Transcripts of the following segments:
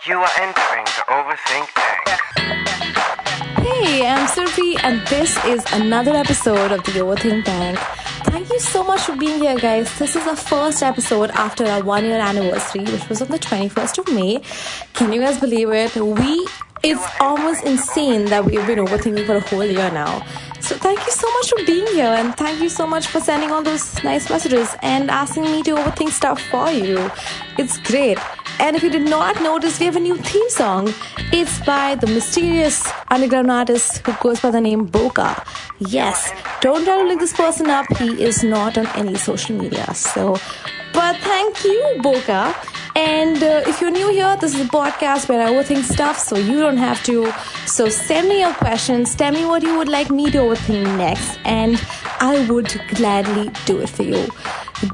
You are entering the Overthink Tank. Hey, I'm Surfi, and this is another episode of the Overthink Tank. Thank you so much for being here, guys. This is our first episode after our 1-year anniversary, which was on the 21st of May. Can you guys believe it? It's almost insane that we've been overthinking for a whole year now. So thank you so much for being here, and thank you so much for sending all those nice messages and asking me to overthink stuff for you. It's great. And if you did not notice, we have a new theme song. It's by the mysterious underground artist who goes by the name Boca. Yes, don't try to look this person up. He is not on any social media. But thank you, Boca. And if you're new here, this is a podcast where I overthink stuff, so you don't have to. So send me your questions. Tell me what you would like me to overthink next, and I would gladly do it for you.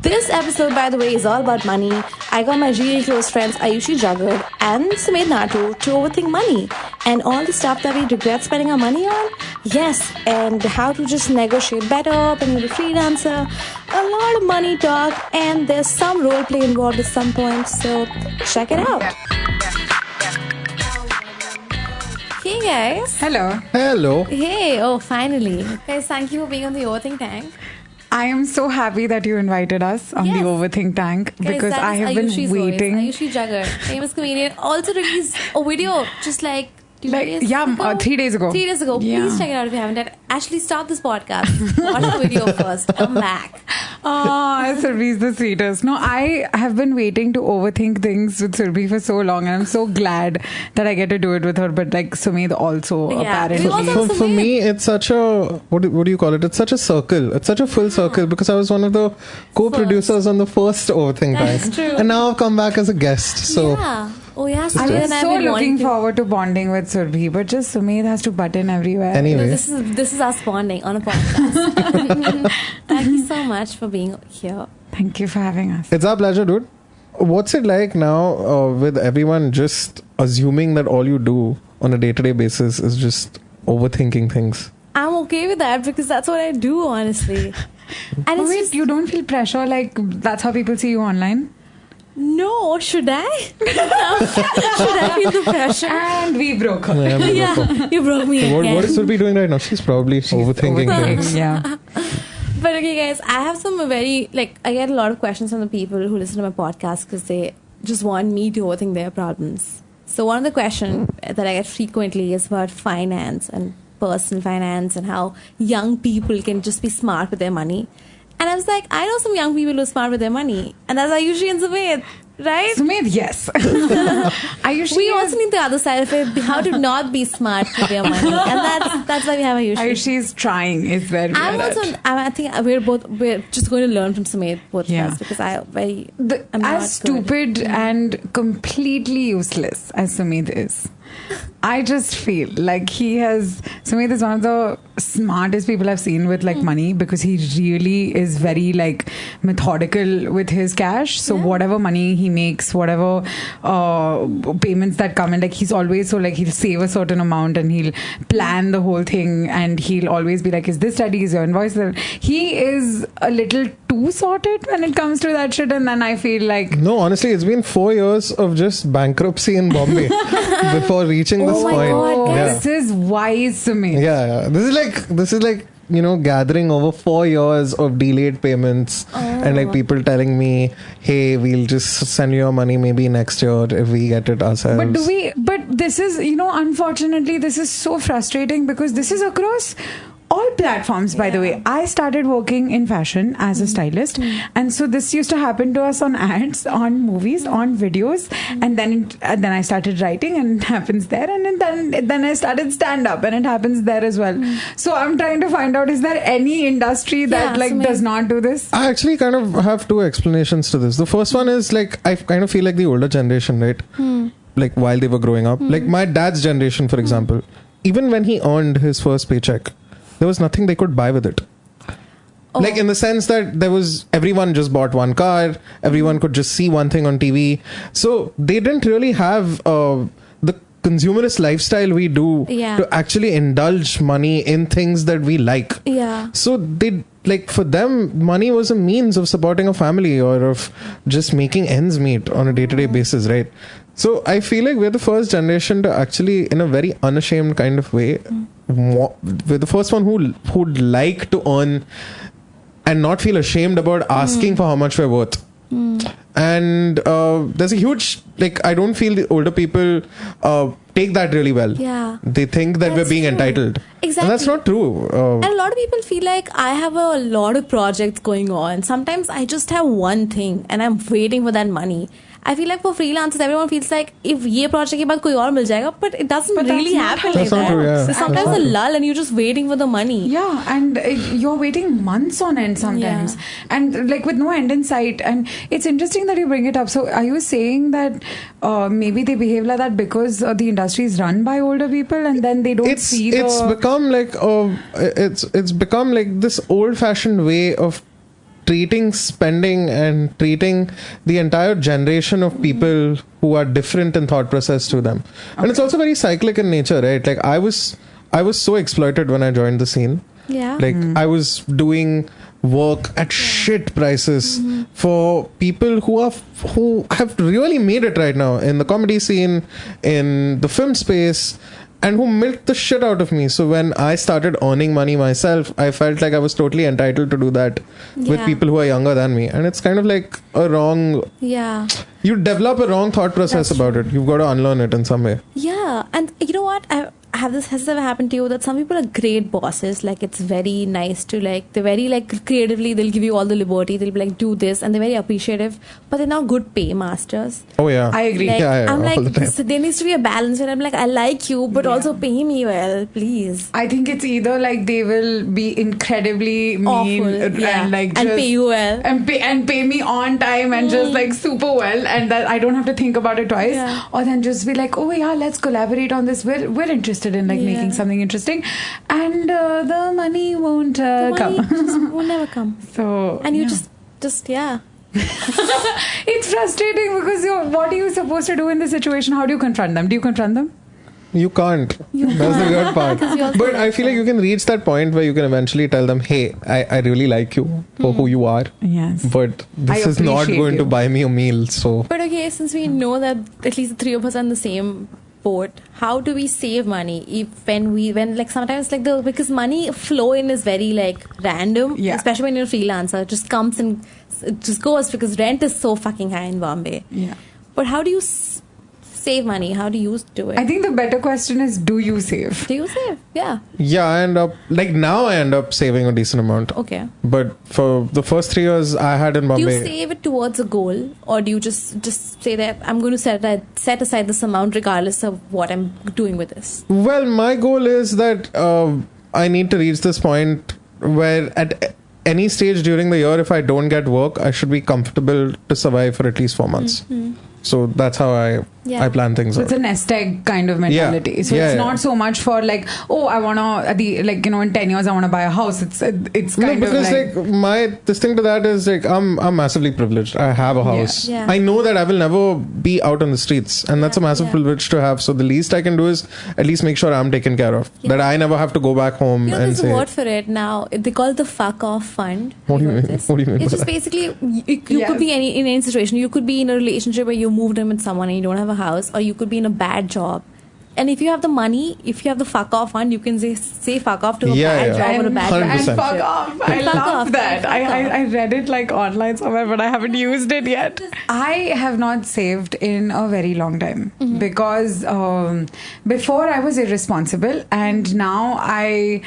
This episode, by the way, is all about money. I got my really close friends Aayushi Jagad and Sumedh Natu to overthink money and all the stuff that we regret spending our money on. Yes, and how to just negotiate better, being a freelancer, a lot of money talk, and there's some role play involved at some point, so check it out. Hey guys. Hello. Hey, finally. Guys, thank you for being on the Overthink Tank. I am so happy that you invited us on the Overthink Tank because I have been waiting. Aayushi Jagad, famous comedian, also released a video just like 3 days ago. 3 days ago. 3 days ago. Yeah. Please check it out if you haven't. And actually, stop this podcast. Watch the video first. Come back. Oh, Surbi's the sweetest. No, I have been waiting to overthink things with Surbi for so long, and I'm so glad that I get to do it with her. But like Sumedh also, apparently. For me, it's such a what do you call it? It's such a circle. It's such a full circle because I was one of the co-producers on the first Overthink Tank, and now I've come back as a guest. So. Yeah. Oh yeah, I was so looking forward to bonding with Surbi, but just Sumedh has to butt in everywhere. Anyway, this is us bonding on a podcast. Thank you so much for being here. Thank you for having us. It's our pleasure, dude. What's it like now with everyone just assuming that all you do on a day-to-day basis is just overthinking things? I'm okay with that because that's what I do, honestly. And you don't feel pressure like that's how people see you online? No, should I? Should I feel the pressure? And we broke her. Yeah, you broke me again. What is Surbi doing right now? She's probably overthinking things. Yeah. But okay, guys, I have some I get a lot of questions from the people who listen to my podcast because they just want me to overthink their problems. So one of the questions that I get frequently is about finance and personal finance and how young people can just be smart with their money. And I was like, I know some young people who are smart with their money. And that's Aayushi and Sumedh, right? Sumedh, yes. We also need the other side of it, how to not be smart with your money. And that's why we have Aayushi. Aayushi is trying, is where we are I think we're just going to learn from Sumedh, both of us, because as stupid and completely useless as Sumedh is. I just feel like Sumedh is one of the smartest people I've seen with money because he really is very methodical with his cash. So whatever money he makes, whatever payments that come in, he's always he'll save a certain amount and he'll plan the whole thing and he'll always be like, is this study, is your invoice? He is a little too sorted when it comes to that shit, and then I feel like... No, honestly, it's been 4 years of just bankruptcy in Bombay before reaching this point. Oh my God, this is wise, Sumedh. Yeah. This is like gathering over 4 years of delayed payments and people telling me, hey, we'll just send you your money maybe next year if we get it ourselves. But this is, unfortunately, this is so frustrating because this is across all platforms, by the way. I started working in fashion as a stylist, and so this used to happen to us on ads, on movies, on videos, and then I started writing, and it happens there, and then I started stand up, and it happens there as well. So I'm trying to find out, is there any industry that does not do this? I actually kind of have two explanations to this. The first one is I kind of feel like the older generation, right? While they were growing up, my dad's generation, for example, even when he earned his first paycheck, there was nothing they could buy with it. In the sense that everyone just bought one car, everyone could just see one thing on TV. So they didn't really have the consumerist lifestyle we do to actually indulge money in things that we like. Yeah. So they for them, money was a means of supporting a family or of just making ends meet on a day-to-day basis, right? So I feel like we're the first generation to actually, in a very unashamed kind of way, we're the first one who'd like to earn and not feel ashamed about asking for how much we're worth. And there's a huge, like, I don't feel the older people take that really well. Yeah. They think that we're being entitled. Exactly. And that's not true. And a lot of people feel like I have a lot of projects going on. Sometimes I just have one thing and I'm waiting for that money. I feel like for freelancers, everyone feels like if ye project ke baad koi aur mil jayega, but it doesn't really happen like That's not that. true, yeah. So sometimes a lull and you're just waiting for the money. Yeah, and you're waiting months on end sometimes, and like with no end in sight. And it's interesting that you bring it up. So are you saying that maybe they behave like that because the industry is run by older people, and then they don't see the... It's become like this old-fashioned way of treating spending and treating the entire generation of people who are different in thought process to them. And it's also very cyclic in nature, right? Like I was so exploited when I joined the scene. Yeah. Like I was doing work at shit prices for people who have really made it right now in the comedy scene, in the film space, and who milked the shit out of me. So when I started earning money myself, I felt like I was totally entitled to do that with people who are younger than me. And it's kind of like a wrong... Yeah. You develop a wrong thought process about it. You've got to unlearn it in some way. Yeah. And you know what? Has this ever happened to you that some people are great bosses? Like it's very nice to like, they're very like creatively, they'll give you all the liberty. They'll be like, do this. And they're very appreciative. But they're not good pay masters. Oh yeah. I agree. Like, I'm all the like, time. so there needs to be a balance where I'm like, I like you, but also pay me well, please. I think it's either like they will be incredibly mean Awful, and like and just pay you well. and pay me on time and just like super well, and that I don't have to think about it twice. Yeah. Or then just be like, oh yeah, let's collaborate on this. We're interested in like making something interesting, and the money won't The come. money just will never come. So And you yeah. just yeah. It's frustrating because what are you supposed to do in this situation? How do you confront them? Do you confront them? You can't. That's the weird part. But I feel like you can reach that point where you can eventually tell them, hey, I really like you for who you are. Yes. But this I is not appreciate going to you. buy me a meal. So But okay, since we know that at least the three of us are in the same boat, how do we save money when like sometimes like because money flow in is very like random, especially when you're a freelancer. It just comes and it just goes because rent is so fucking high in Bombay. Yeah. But how do you save money? How do you do it? I think the better question is, do you save? Do you save? Yeah. yeah, I end up saving a decent amount. Okay. But for the first 3 years I had in Do you Bombay, save it towards a goal, or do you just say that I'm going to set aside this amount regardless of what I'm doing with this? well, my goal is that I need to reach this point where at any stage during the year, if I don't get work, I should be comfortable to survive for at least 4 months. So that's how I plan things So out. it's a nest egg kind of mentality. So it's not so much for like, oh, I wanna in 10 years I wanna buy a house. It's kind No, of because like this thing to that is like I'm massively privileged. I have a house. Yeah. I know that I will never be out on the streets, and that's a massive privilege to have. So the least I can do is at least make sure I'm taken care of. That I never have to go back home and There's say. a word for it now. They call it the fuck off fund. What do you mean? This? What do you mean It's by just that? basically you could be in any situation. You could be in a relationship where you moved in with someone and you don't have a house, or you could be in a bad job. And if you have the money, if you have the fuck off fund, you can say fuck off to a bad job or a bad 100%. and relationship. fuck off. I Fuck love off. that. Fuck I read it like online somewhere, but I haven't used it yet. I have not saved in a very long time because before I was irresponsible, and now I'm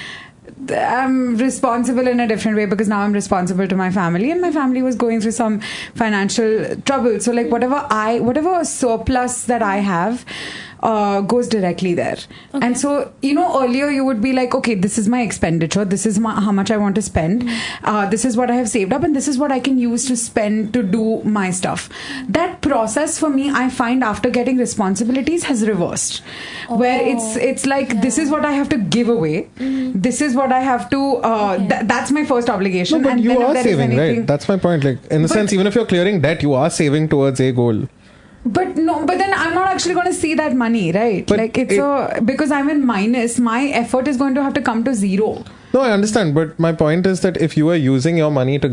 responsible in a different way because now I'm responsible to my family, and my family was going through some financial trouble. So like whatever surplus that I have goes directly there. Okay. And so, earlier you would be like, okay, this is my expenditure, this is how much I want to spend, this is what I have saved up, and this is what I can use to spend to do my stuff. That process for me, I find after getting responsibilities has reversed, where it's like this is what I have to give away, this is what I have to that's my first obligation. No, but and you then if are there is saving, anything, right? That's my point. Like in the sense, even if you're clearing debt, you are saving towards a goal. But then I'm not actually going to see that money, right? But like because I'm in minus, my effort is going to have to come to zero. No, I understand, but my point is that if you are using your money to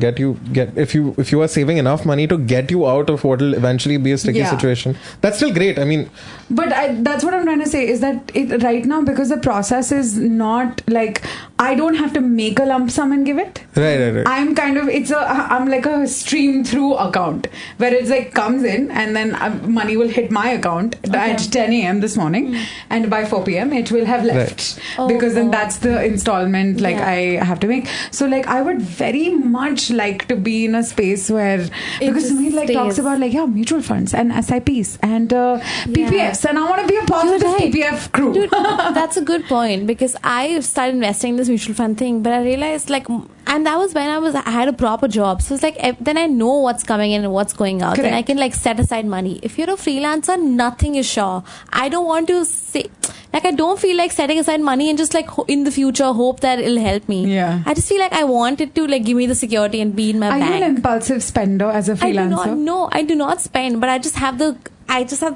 if you are saving enough money to get you out of what will eventually be a sticky situation, that's still great. I mean, but that's what I'm trying to say is that right now, because the process is not like I don't have to make a lump sum and give it. Right. I'm kind of I'm like a stream through account where it's like comes in and then money will hit my account at 10 a.m. this morning, and by 4 p.m. it will have left because then that's the installment I have to make. So like I would very much like to be in a space where because Sumedh like talks about like mutual funds and SIPs and PPFs, and I want to be a part of this PPF crew. Dude, that's a good point, because I started investing in this mutual fund thing, but I realized like, and that was when I had a proper job, so it's like then I know what's coming in and what's going out. Correct. And I can like set aside money. If you're a freelancer, nothing is sure. I don't want to say, like, I don't feel like setting aside money and just like in the future hope that it'll help me. I just feel like I want it to like give me the security and be in my bank. Are you an impulsive spender as a freelancer? I do not spend, but I just have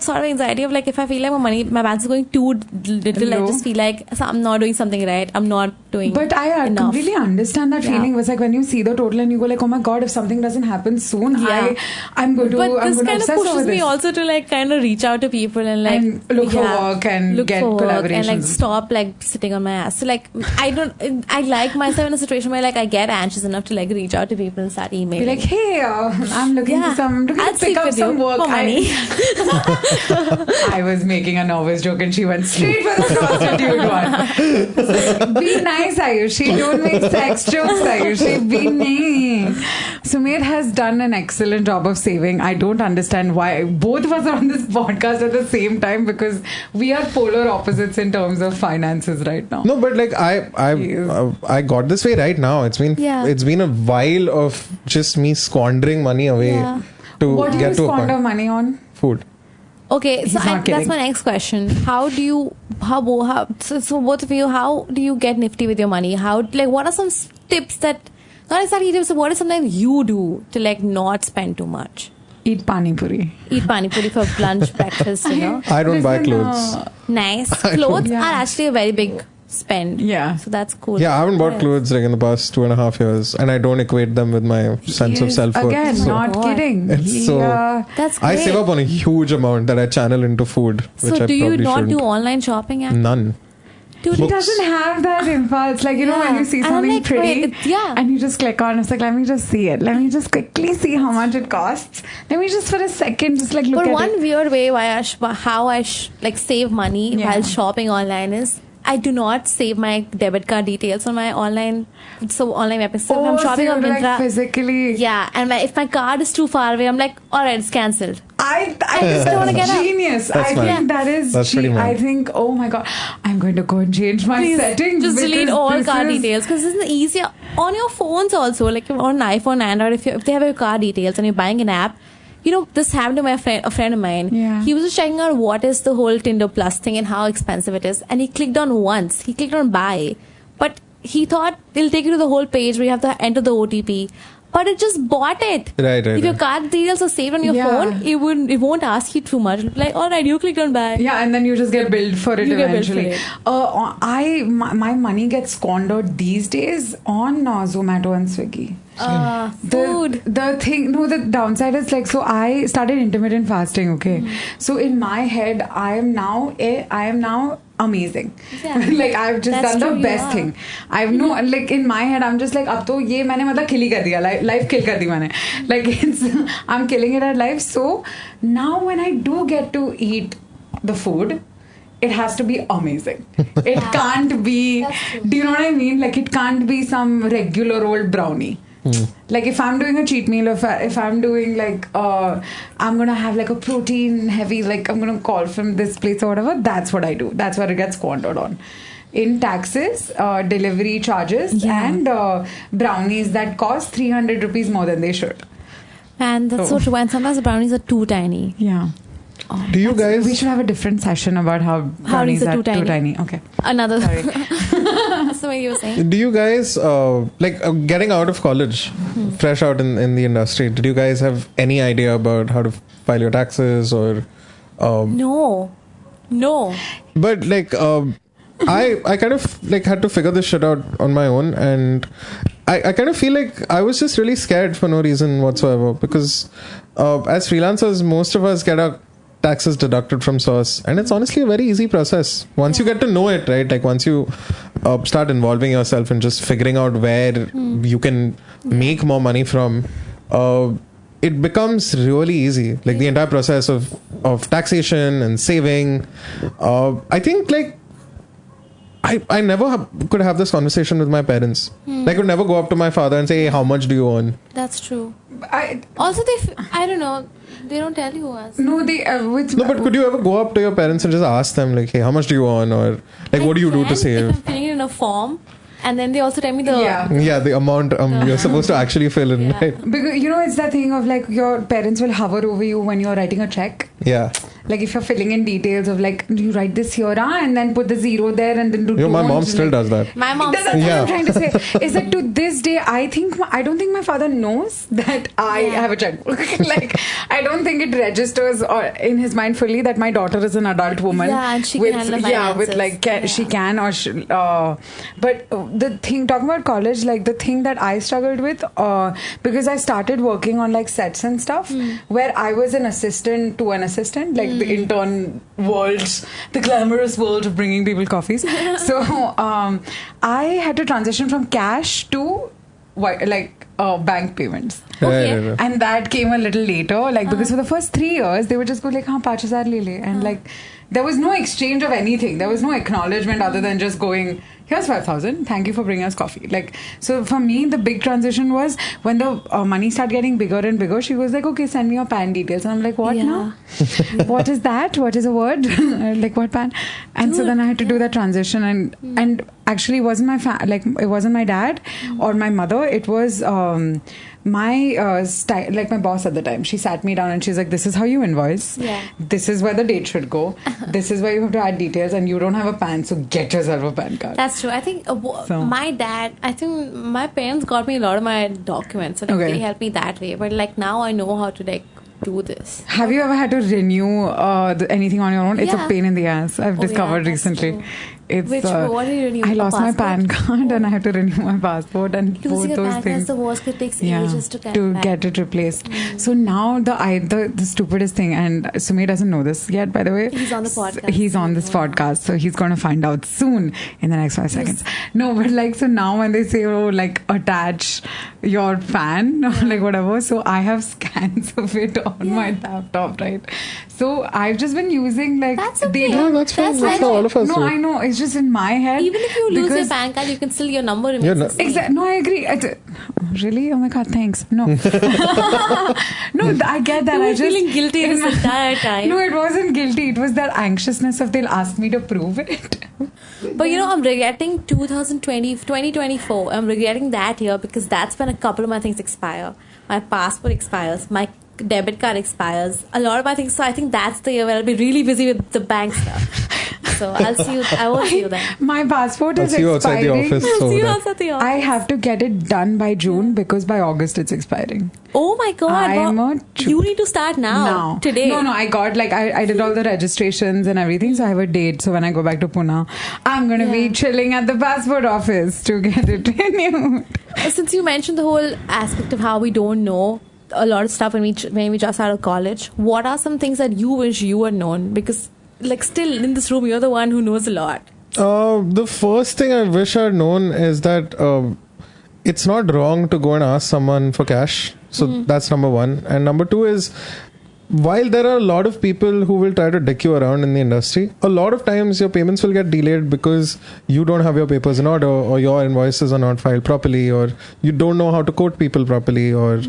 sort of anxiety of like, if I feel like my balance is going too little, I just feel like I'm not doing something right. I'm not doing But I enough. completely understand that feeling. It was like when you see the total and you go like, oh my god, if something doesn't happen soon, I'm going to But this kind of pushes me this. also to like kind of reach out to people and like look for work and get collaborations and like stop like sitting on my ass. So like I like myself in a situation where like I get anxious enough to like reach out to people and start emailing. Be like, hey, I'm looking to pick up some work. For money. I was making a nervous joke and she went straight for the prostitute one. Be nice, Aayushi. Don't make sex jokes, Aayushi. Be nice. Sumedh has done an excellent job of saving. I don't understand why both of us are on this podcast at the same time, because we are polar opposites in terms of finances right now. No, but like I got this way right now. It's been a while of just me squandering money away to what do get you to a point. squander money on? Food. Okay, so that's my next question. So both of you, how do you get nifty with your money? What are some tips that, not exactly tips, but what is something you do to like not spend too much? Eat pani puri. For lunch, breakfast, I don't buy clothes. Nice. Clothes are actually a very big spend. So that's cool. I haven't bought clothes like in the past 2.5 years, and I don't equate them with my sense of self-worth. Again, not kidding. That's great. I save up on a huge amount that I channel into food. So do you not do online shopping? None. Dude, he doesn't have that impulse. Like, when you see something like, pretty and you just click on, it's like, let me just see it. Let me just quickly see how much it costs. Let me just for a second just like look at it. But one weird way how I save money while shopping online is I do not save my debit card details on my online website. So if I'm shopping on Myntra, like physically. And if my card is too far away, I'm like, all right, it's cancelled. I just don't want to get genius. I think that is. I think, oh my god, I'm going to go and change my settings. Just delete all card details, because this is easier on your phones also. Like on an iPhone, Android, if they have your card details and you're buying an app. This happened to a friend of mine. He was just checking out what is the whole Tinder Plus thing and how expensive it is. And he clicked on once. He clicked on buy. But he thought it'll take you to the whole page where you have to enter the OTP. But it just bought it. Right. If your card details are saved on your phone, it won't ask you too much. It'll be like, all right, you clicked on buy. And then you just get billed for it eventually. My money gets squandered these days on Zomato and Swiggy. Food. The downside is like, so I started intermittent fasting, okay? So in my head, I am now amazing. Like I've just done the best thing. I've like in my head I'm just like ab to ye maine matlab kill hi kar diya, life kill kar di maine. Like I'm killing it at life. So now when I do get to eat the food, it has to be amazing. It can't be, do you know what I mean? Like it can't be some regular old brownie. Like if I'm doing a cheat meal, if I'm doing like I'm gonna have like a protein heavy, like I'm gonna call from this place or whatever, that's what I do. That's what it gets squandered on. In taxes, delivery charges and brownies that cost 300 rupees more than they should. And that's so true. And sometimes the brownies are too tiny. Do you guys? We should have a different session about how brownies are too tiny. Okay. Another. That's the way you were saying. Do you guys getting out of college, fresh out in the industry? Did you guys have any idea about how to file your taxes or? No. But I kind of like had to figure this shit out on my own, and I kind of feel like I was just really scared for no reason whatsoever, because as freelancers, most of us get our taxes deducted from source, and it's honestly a very easy process once you get to know it, right? Like once you start involving yourself in just figuring out where you can make more money from, it becomes really easy. Like the entire process of taxation and saving. I think like I never could have this conversation with my parents. I could never go up to my father and say, hey, how much do you earn? That's true. Also, I don't know. They don't tell you us. No, but could you ever go up to your parents and just ask them, like, hey, how much do you earn? Or, like, what do you do to save? If I'm filling it in a form, and then they also tell me the... Yeah, the amount you're supposed to actually fill in, right? Because, it's that thing of, like, your parents will hover over you when you're writing a check. Yeah. Like, if you're filling in details of, like, you write this here, and then put the zero there, and then do my mom still does that. My mom That's what I'm trying to say. Is that to this day, I don't think my father knows that I have a checkbook. Like, I don't think it registers in his mind fully that my daughter is an adult woman. Yeah, and she can handle finances. Yeah, with, like, she can or... but the thing, talking about college, like, the thing that I struggled with, because I started working on, like, sets and stuff, where I was an assistant to an assistant, like, the intern worlds, the glamorous world of bringing people coffees. So I had to transition from cash to bank payments. Okay. And that came a little later, like, because for the first 3 years they would just go like, हाँ 5,000 ले ले, and like there was no exchange of anything. There was no acknowledgement other than just going, here's 5,000. Thank you for bringing us coffee. Like, so for me, the big transition was when the money started getting bigger and bigger. She was like, okay, send me your PAN details. And I'm like, what now? What is that? What is a word? Like, what PAN? And so then I had to do that transition. And actually, it wasn't it wasn't my dad or my mother. It was my my boss at the time. She sat me down and she's like, this is how you invoice. Yeah. This is where the date should go. This is where you have to add details, and you don't have a PAN, so get yourself a PAN card. That's true. I think my parents got me a lot of my documents, so they helped me that way. But like now I know how to like do this. Have you ever had to renew anything on your own? It's a pain in the ass. I've discovered recently. True. It's what did you renew? I lost my PAN card and I had to renew my passport, and losing both those PAN things. Is the worst. It takes ages to get it replaced. So now the stupidest thing, and Sumedh doesn't know this yet, by the way. He's on the podcast. He's on this podcast, so he's going to find out soon in the next 5 seconds. No, but like, so now when they say, oh, like attach your PAN or like whatever, so I have scans of it on my laptop, right? So I've just been using like that's okay. That's fine. That's how all of us do. No, I know. It's just in my head. Even if you lose your PAN card, you can still your number remains. Exactly. No, I agree. Really? Oh my god, thanks. No. No, I get that. I was feeling guilty this entire time. No, it wasn't guilty. It was that anxiousness of they'll ask me to prove it. But I'm regretting 2024. I'm regretting that year because that's when a couple of my things expire. My passport expires. My debit card expires. A lot of my things. So I think that's the year where I'll be really busy with the bank stuff. So I'll see you. I won't see you then. My passport is expiring. Outside the office. I'll see you outside the office. I have to get it done by June because by August it's expiring. Oh my god! You need to start now. Today. No. I got I did all the registrations and everything, so I have a date. So when I go back to Pune, I'm gonna be chilling at the passport office to get it renewed. Since you mentioned the whole aspect of how we don't know a lot of stuff when we just out of college, what are some things that you wish you had known? Because like still in this room, you're the one who knows a lot. The first thing I wish I'd known is that it's not wrong to go and ask someone for cash. So that's number one. And number two is, while there are a lot of people who will try to dick you around in the industry, a lot of times your payments will get delayed because you don't have your papers in order, or your invoices are not filed properly, or you don't know how to quote people properly, or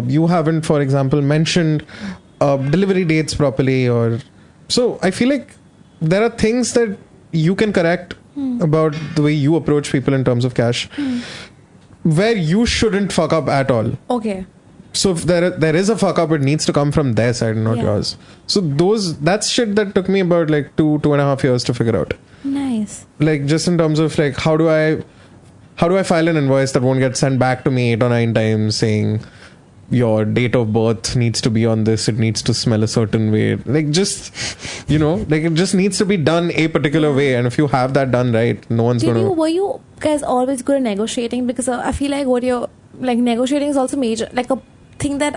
you haven't, for example, mentioned delivery dates properly. Or so I feel like there are things that you can correct about the way you approach people in terms of cash, where you shouldn't fuck up at all. Okay. So if there is a fuck up, it needs to come from their side, not yours. So that's shit that took me about like 2.5 years to figure out. Nice. Like just in terms of like how do I file an invoice that won't get sent back to me 8 or 9 times saying, your date of birth needs to be on this, it needs to smell a certain way, like just like it just needs to be done a particular way, and if you have that done right, no one's gonna. Were you guys always good at negotiating? Because I feel like what you're like negotiating is also major, like a thing that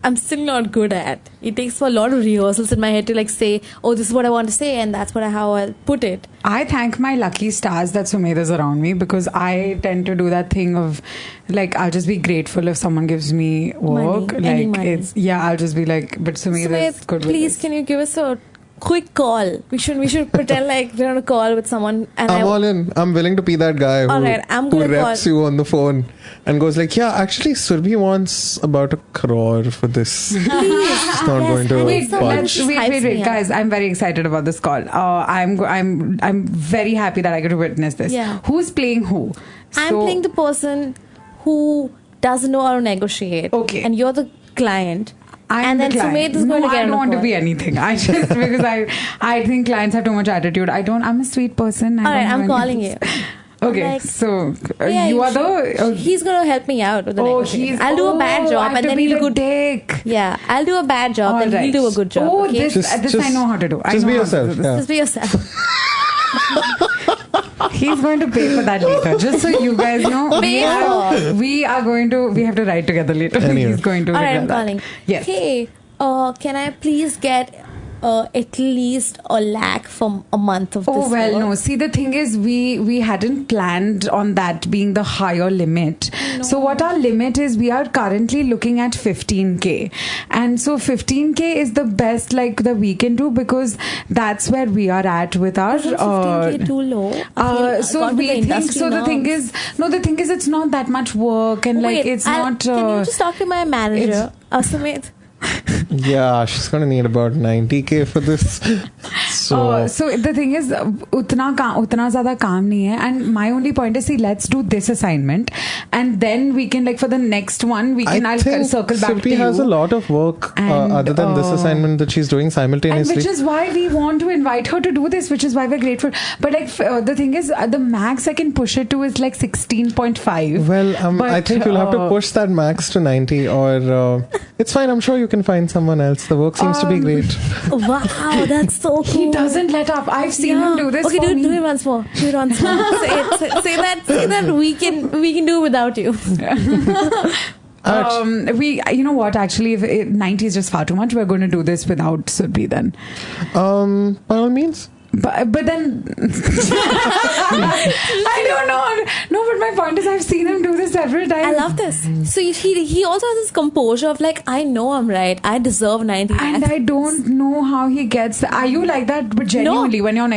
I'm still not good at. It takes a lot of rehearsals in my head to like say, oh, this is what I want to say, and that's how I'll put it. I thank my lucky stars that Sumedh is around me, because I tend to do that thing of like, I'll just be grateful if someone gives me work. Money, money. I'll just be like, but Sumedh is good with please, this. can you give us a quick call? We should pretend like we're on a call with someone. And I'm all in. I'm willing to be that guy who reps you on the phone and goes like, yeah, actually Surbhi wants about 1 crore for this. It's not going to Wait, budge. guys! I'm very excited about this call. I'm very happy that I get to witness this. Yeah. Who's playing who? I'm playing the person who doesn't know how to negotiate. Okay. And you're the client. I'm and the then client. Sumedh is going to get I don't want to call. be anything. I just because I think clients have too much attitude. I'm a sweet person. I'm calling you. Okay, like, so yeah, you are the. He's going to help me out with the negotiation. I'll do a bad job, and then he'll dick. Yeah, I'll do a bad job, All and right. he'll do a good job. Oh, okay? this I know how to do. Just be yourself. Yeah. Just be yourself. He's going to pay for that later. Just so you guys know, we have to write together later. Anyway. He's going to. All right, I'm that. calling. Yes. Hey, can I please get at least 1 lakh for a month of this? Oh well, work? no. See, the thing is, we hadn't planned on that being the higher limit. No. So what our limit is, we are currently looking at 15K, and so 15K is the best like that we can do, because that's where we are at with our. Isn't 15K too low? So we think. So the thing is, it's not that much work, and Wait, like it's not. Can you just talk to my manager, Sumedh? Yeah, she's gonna need about 90K for this. So the thing is, utna zyada kaam nahi hai, and my only point is, see, let's do this assignment, and then we can like for the next one I'll circle back to you. Surbhi has a lot of work other than this assignment that she's doing simultaneously, and which is why we want to invite her to do this, which is why we're grateful. But like the thing is, the max I can push it to is like 16.5. Well, but, I think you'll have to push that max to 90, or it's fine. I'm sure you can find someone else. The work seems to be great. Wow, that's so cool. He doesn't let up. I've seen him do this. Okay, do it once more. Do it once more. say that we can do without you. You know what? Actually, if 90 is just far too much, we're going to do this without Surbhi then. By all means. But then I don't know. No, but my point is, I've seen him do this several times. I love this. So he also has this composure of like, I know I'm right. I deserve 90. And I don't know how he gets. Are you like that? But genuinely, when you're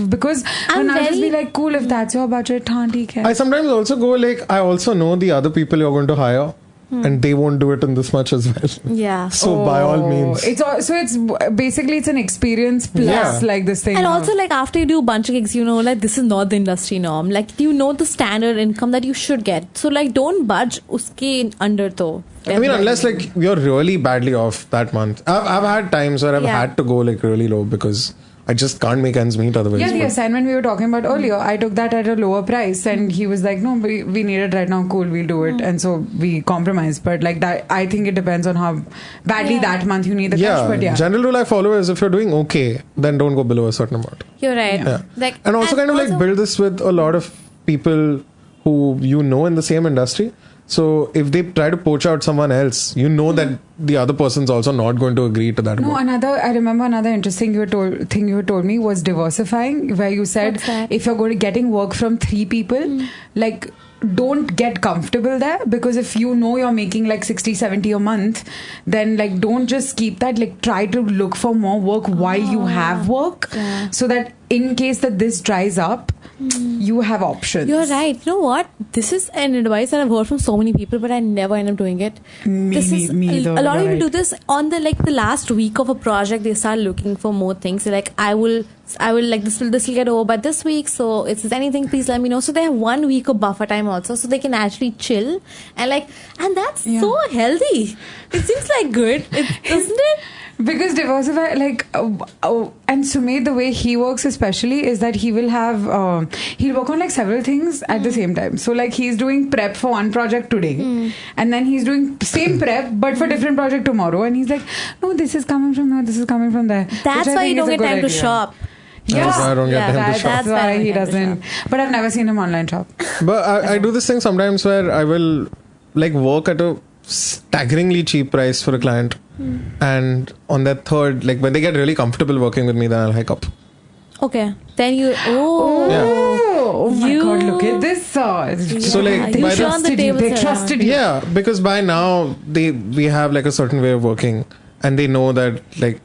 because when I'll just be like, cool, if that's your budget, haan, theek hai. I sometimes also go like, I also know the other people you're going to hire. And they won't do it in this much as well. Yeah. So by all means, it's basically it's an experience plus like this thing. And also like after you do a bunch of gigs, like this is not the industry norm. Like you know the standard income that you should get. So like don't budge uske under though. I mean, unless like you're really badly off that month. I've had times where I've had to go like really low because I just can't make ends meet otherwise. Yeah, the assignment we were talking about earlier, I took that at a lower price, and he was like, no, we need it right now, cool, we'll do it. And so we compromised. But like that, I think it depends on how badly that month you need the cash. But general rule I follow is if you're doing okay, then don't go below a certain amount. You're right. Yeah. And also like build this with a lot of people who in the same industry. So if they try to poach out someone else, that the other person's also not going to agree to that. No, I remember another interesting thing you told me was diversifying, where you said if you're getting work from 3 people, like don't get comfortable there, because if you're making like 60-70 a month, then like don't just keep that, like try to look for more work while you have work, so that in case that this dries up, you have options. You're right. You know what? This is an advice that I've heard from so many people, but I never end up doing it. Me either. A lot of people do this on the last week of a project. They start looking for more things. They're like, I will I will like this will get over by this week. So if there's anything, please let me know. So they have 1 week of buffer time also, so they can actually chill and that's so healthy. It seems like good, isn't it? Because diversify, and Sumedh, the way he works especially is that he will have, he'll work on like several things at the same time. So like he's doing prep for one project today, and then he's doing same prep but for different project tomorrow, and he's like, no, this is coming from there, this is coming from there. That's why you don't get time to shop. That's why I don't get time to shop. That's why he doesn't. But I've never seen him online shop. But I do this thing sometimes where I will like work at a staggeringly cheap price for a client, and on that third, like when they get really comfortable working with me, then I'll hike up. Okay, then you Oh my god, look at this. So like you by trusted the, they trusted you. yeah, because by now we have like a certain way of working, and they know that like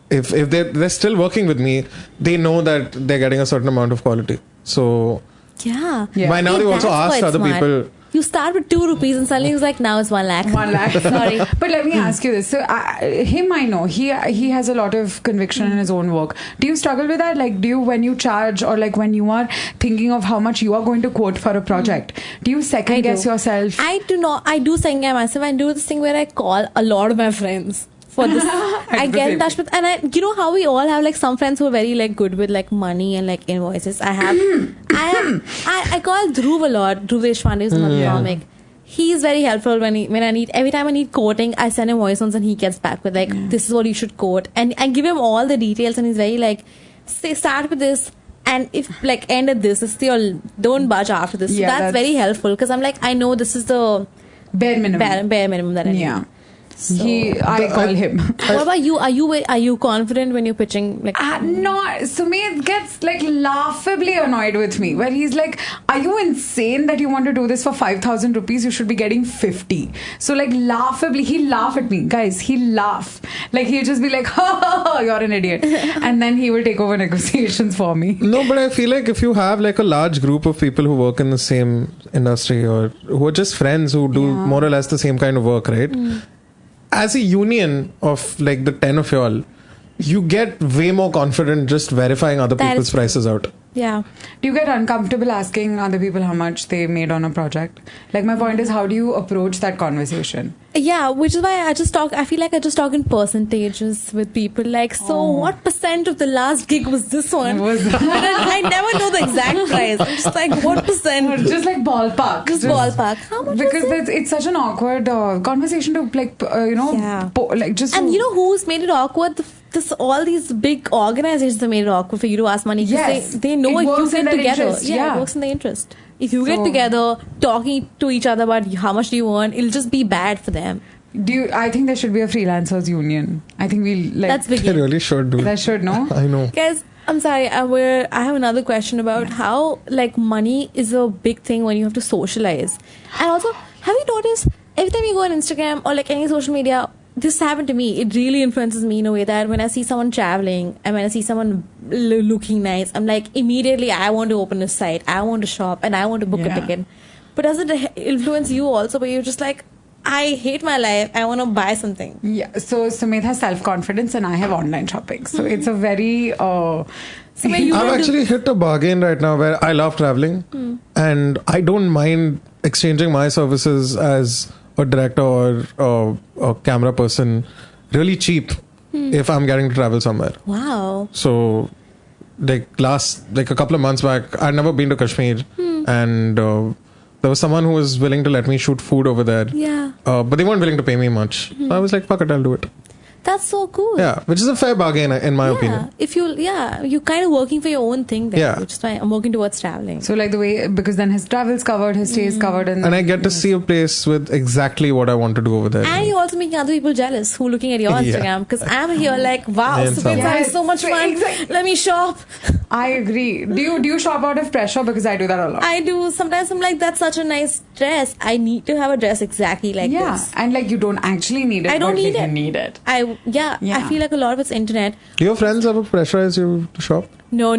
if they're still working with me, they know that they're getting a certain amount of quality. So yeah. by now they've also That's asked quite other smart. people. You start with 2 rupees and suddenly it's like, now it's 1 lakh. 1 lakh. Sorry. But let me ask you this. So him, I know he has a lot of conviction in his own work. Do you struggle with that? Like, do you, when you charge or like when you are thinking of how much you are going to quote for a project, do you second guess yourself? I do not. I do second guess myself. I do this thing where I call a lot of my friends for this. I get in touch with, and you know how we all have like some friends who are very like good with like money and like invoices. I call Dhruv a lot. Dhruv Deshpande is another comic. He's very helpful every time I need quoting, I send him voice notes and he gets back with like, this is what you should quote, and I give him all the details, and he's very like, say start with this, and if like end at this, don't budge after this. So that's very helpful, because I'm like, I know this is the bare minimum. Bare minimum that I need. Yeah. I call him. What about you? Are you confident when you're pitching? Like, no, Sumedh gets like laughably annoyed with me, where he's like, "Are you insane that you want to do this for 5,000 rupees? You should be getting 50." So like laughably, he'll laugh at me, guys. He'll laugh, like he'll just be like, "Ha ha ha, you're an idiot," and then he will take over negotiations for me. No, but I feel like if you have like a large group of people who work in the same industry or who are just friends who do more or less the same kind of work, right? As a union of like the 10 of y'all, you get way more confident just verifying other people's prices out. yeah. Do you get uncomfortable asking other people how much they made on a project? Like, my point is, how do you approach that conversation? Yeah, which is why I feel like I just talk in percentages with people. Like, so what percent of the last gig was this one? I never know the exact price. I'm just like, what percent? Just like ballpark. Just ballpark. How much because was it? it's such an awkward conversation to like, like just. And you know who's made it awkward? All these big organizations have made it awkward for you to ask money. Yes. They know if you get together. Interest, it works in their interest. If you get together, talking to each other about how much do you earn, it'll just be bad for them. I think there should be a freelancers union. I think we'll like. That's big. They really should do. That should, no? I know. Guys, I'm sorry. I have another question about how like money is a big thing when you have to socialize. And also, have you noticed every time you go on Instagram or like any social media, this happened to me. It really influences me in a way that when I see someone traveling and when I see someone looking nice, I'm like, immediately I want to open a site, I want to shop, and I want to book a ticket. But does it influence you also? But you're just like, I hate my life, I want to buy something. Yeah. So Sumedh has self-confidence and I have online shopping. So it's a very... I've actually hit a bargain right now where I love traveling and I don't mind exchanging my services as a director or a camera person really cheap if I'm getting to travel somewhere. Wow. So like a couple of months back, I'd never been to Kashmir and there was someone who was willing to let me shoot food over there. Yeah. But they weren't willing to pay me much. So I was like, fuck it, I'll do it. That's so cool. Yeah, which is a fair bargain in my opinion. If you're kind of working for your own thing then. Yeah. Which is why I'm working towards traveling. So like the way, because then his travel's covered, his stay is covered. And I get to see a place with exactly what I want to do over there. And you're also making other people jealous who are looking at your Instagram. Because I'm here like, wow, Sumedh's having so much fun. Exactly. Let me shop. I agree. Do you shop out of pressure? Because I do that a lot. I do. Sometimes I'm like, that's such a nice dress. I need to have a dress exactly like this. And like you don't actually need it. I don't but need you it. need it. I feel like a lot of it's internet. Do your friends ever pressurize you to shop? No.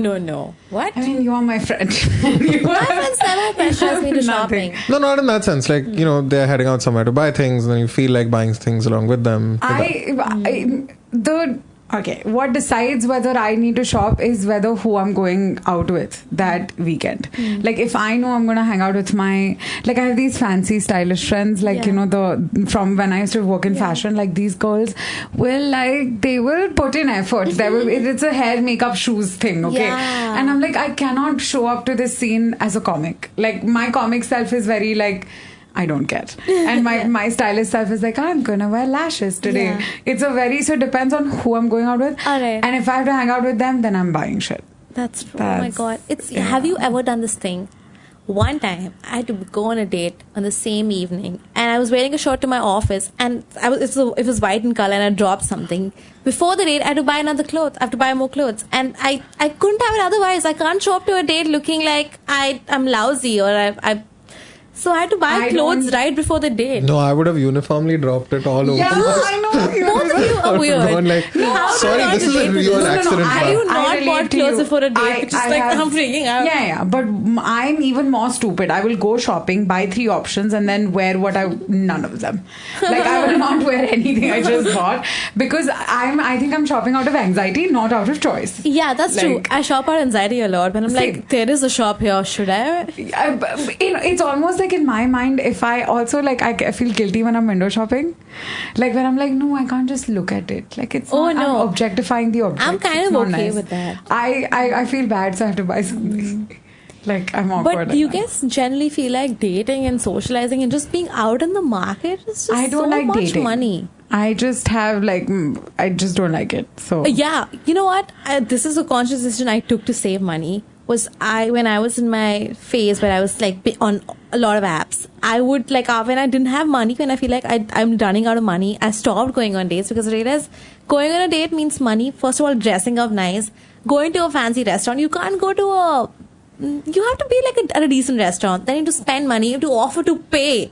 What? I mean, you are my friend. My friends never pressurize me to shopping. No, not in that sense. Like, they're heading out somewhere to buy things and then you feel like buying things along with them. Okay, what decides whether I need to shop is whether who I'm going out with that weekend. Like if I know I'm going to hang out with I have these fancy stylish friends, from when I used to work in fashion, like these girls will they will put in effort. It's a hair, makeup, shoes thing, okay? Yeah. And I'm like, I cannot show up to this scene as a comic. Like my comic self is very like, I don't care. And my stylist self is like, I'm gonna wear lashes today. Yeah. So it depends on who I'm going out with. Alright. And if I have to hang out with them, then I'm buying shit. That's true. Oh my god. Have you ever done this thing? One time I had to go on a date on the same evening, and I was wearing a shirt to my office, and it was white in color, and I dropped something. Before the date, I had to buy another clothes. I have to buy more clothes, and I couldn't have it otherwise. I can't show up to a date looking like I'm lousy or So I had to buy clothes right before the date. No, I would have uniformly dropped it all over. Yeah, I know. Both of you are weird. Gone like, sorry, this is a real accident. Have you not bought clothes before a date? It's just I'm freaking out. Yeah, but I'm even more stupid. I will go shopping, buy 3 options, and then wear none of them. Like I will not wear anything I just bought because I think I'm shopping out of anxiety, not out of choice. Yeah, that's true. I shop out anxiety a lot, but I'm Same. like, there is a shop here. Should I? It's almost like in my mind, if I also I feel guilty when I'm window shopping, like when I'm like, no, I can't just look at it. Like it's I'm objectifying the object. I'm kind It's of not okay nice. with that. I feel bad, so I have to buy something. Like I'm awkward. But do you guys generally feel like dating and socializing and just being out in the market is just I don't so like much dating. money? I just have I just don't like it. So Yeah, you know what? This is a conscious decision I took to save money. When I was in my phase where I was like on a lot of apps, I would when I didn't have money, when I feel like I'm running out of money, I stopped going on dates because I realized going on a date means money. First of all, dressing up nice, going to a fancy restaurant. You can't go to you have to be at a decent restaurant. Then you have to spend money, you have to offer to pay,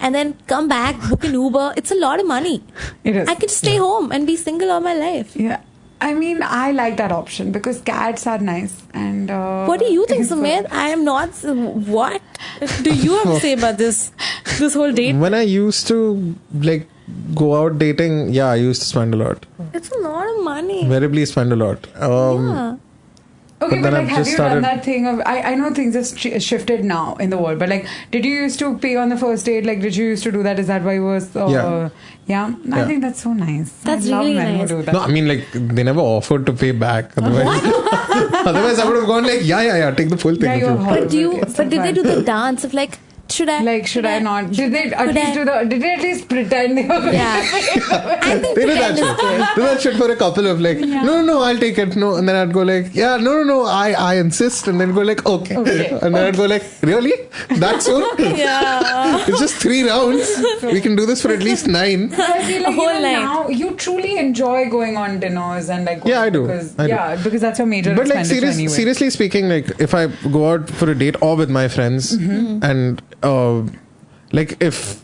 and then come back, book an Uber. It's a lot of money. It is. I could stay home and be single all my life. Yeah. I mean, I like that option because cats are nice. And what do you think, Sumedh? I am not. What do you have to say about this whole date? When I used to go out dating, I used to spend a lot. It's a lot of money. Invariably spend a lot. Yeah. Okay, But but then I've have just you done started- that thing of... I know things have shifted now in the world, but did you used to pay on the first date? Did you used to do that? Is that why you was... Yeah. Yeah? I think that's so nice. That's I love really men nice. who do that. No, I mean they never offered to pay back. Otherwise, otherwise I would have gone yeah, take the full thing. Yeah, if you're you- horrible. But did they do the dance of should I? Should I not? Did they at least pretend they were... Yeah. I think They did that pretend is good. shit. Do that shit for a couple of no, I'll take it. No, and then I'd go no, I insist, and then go okay. And then I'd go really? That soon? Yeah. It's just 3 rounds. We can do this for at least 9. I feel like A whole even night. now you truly enjoy going on dinners and Yeah, I do. Because, I do. because that's your major But expenditure anyway. seriously speaking, if I go out for a date or with my friends, and if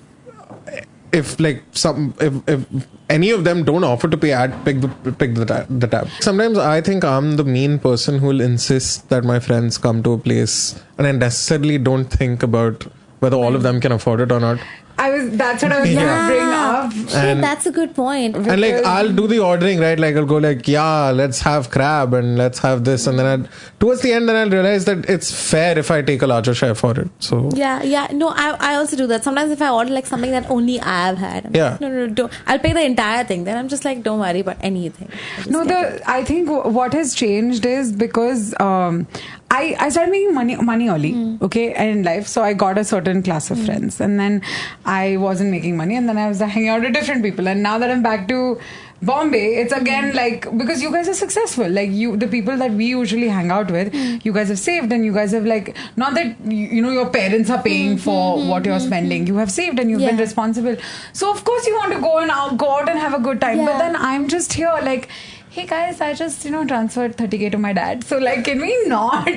any of them don't offer to pay, I'd pick the tab. Sometimes I think I'm the mean person who will insist that my friends come to a place, and I necessarily don't think about whether all of them can afford it or not. That's what I was going to bring up. Shit, And- that's a good point. And I'll do the ordering, right? I'll go let's have crab and let's have this, and then towards the end, then I'll realize that it's fair if I take a larger share for it. So Yeah. No, I also do that. Sometimes if I order something that only I've had, I'm Yeah. no, don't. I'll pay the entire thing. Then I'm just don't worry about anything. I'll just No, get it. I think what has changed is because I started making money early, okay, in life. So I got a certain class of friends, and then I wasn't making money, and then I was hanging out with different people. And now that I'm back to Bombay, it's again because you guys are successful. The people that we usually hang out with, you guys have saved, and you guys have not that your parents are paying for what you're spending. You have saved and you've been Yeah. responsible. So of course you want to go out and have a good time. Yeah. But then I'm just here hey guys, I just transferred 30K to my dad. So can we not